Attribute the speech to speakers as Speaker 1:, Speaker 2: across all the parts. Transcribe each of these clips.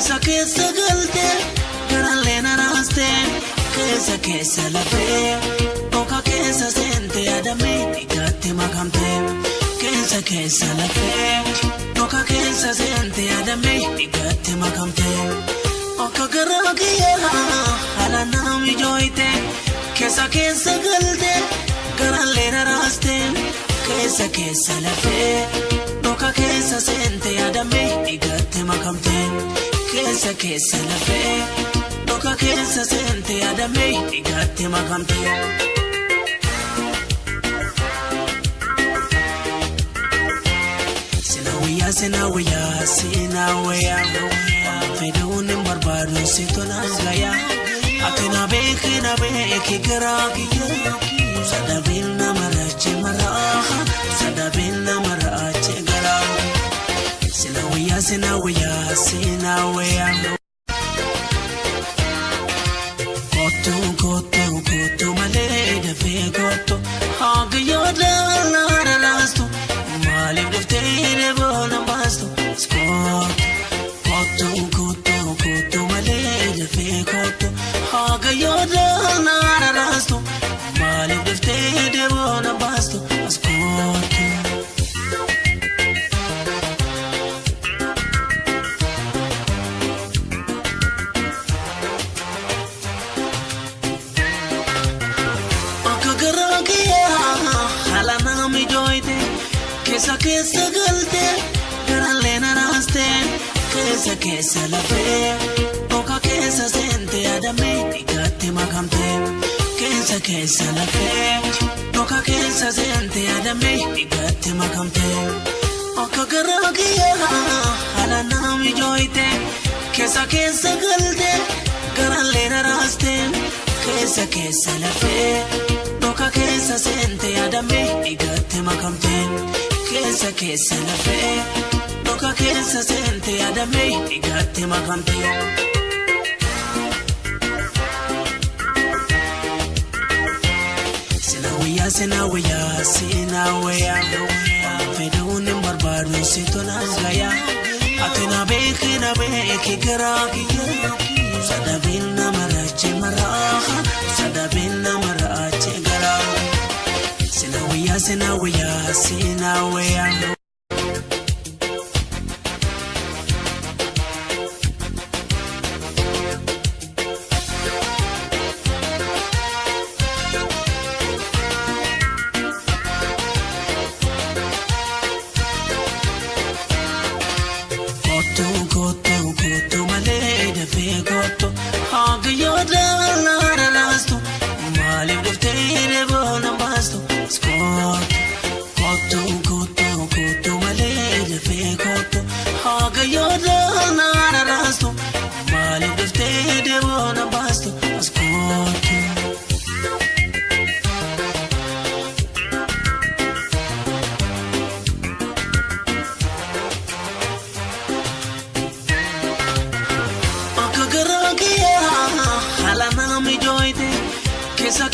Speaker 1: keessa galte garaalee naraastee keessa lafee boka keessa seente yaadamee dhiigaatti makamtee keessa lafee boka keessa seente yaadamee dhiigaatti makamtee akka garaa kiyyaa haala naami jooyte keessa galte garaalee naraastee keessa lafee boka keessa seente yaadamee dhiigaatti makamtee keessa lafee boka keessa seente yaadamee dhiigaatti makamtee. Sinawaya fedhuun hin barbaadu si tolaan gaya ati na beeki garaa kiyya sadabin nama raache garaa sinawaya koto malee dafee koto haga yoodaa naara laastu maaliif dhuftee boona baastu koto malee dafee koto haga yoodaa naara laastu maaliif dhuftee boona baastu askootu. Keessa galte garaalee naraastee keessa lafee boka keessa seente yaadamee dhiigaatti makamtee keessa lafee boka keessa seente yaadamee dhiigaatti makamtee akka garaa kiyyaa haala naami jooyte keessa galte garaalee naraastee keessa lafee boka keessa seente yaadamee dhiigaatti makamtee. Keessa lafee boka keessa seente yaadamee dhiigaatti makamtee. Sinawaya fedhuun hin barbaadu si tolaan gaya ati na beeki garaa kiyya sadabin nama raache garaa sinawaya. Koto malee dafee koto haga yoodaa naara laastu maaliif dhuftee boona baastu koto malee dafee koto haga yoodaa naara laastu maaliif dhuftee boona baastu askootu.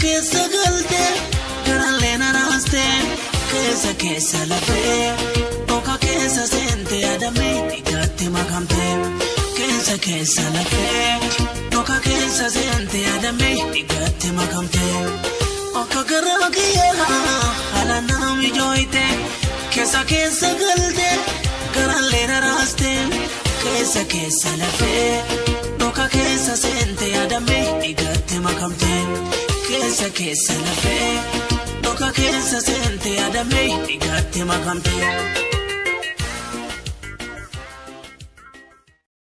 Speaker 1: Keessa galte garaalee naraastee keessa lafee boka keessa seente yaadamee dhiigaatti makamtee keessa lafee boka keessa seente yaadamee dhiigaatti makamtee akka garaa kiyyaa haala naami jooyte keessa galte garaalee naraastee keessa lafee boka keessa seente yaadamee dhiigaatti makamtee. Keessa lafee boka keessa seente yaadamee dhiigaatti makamtee.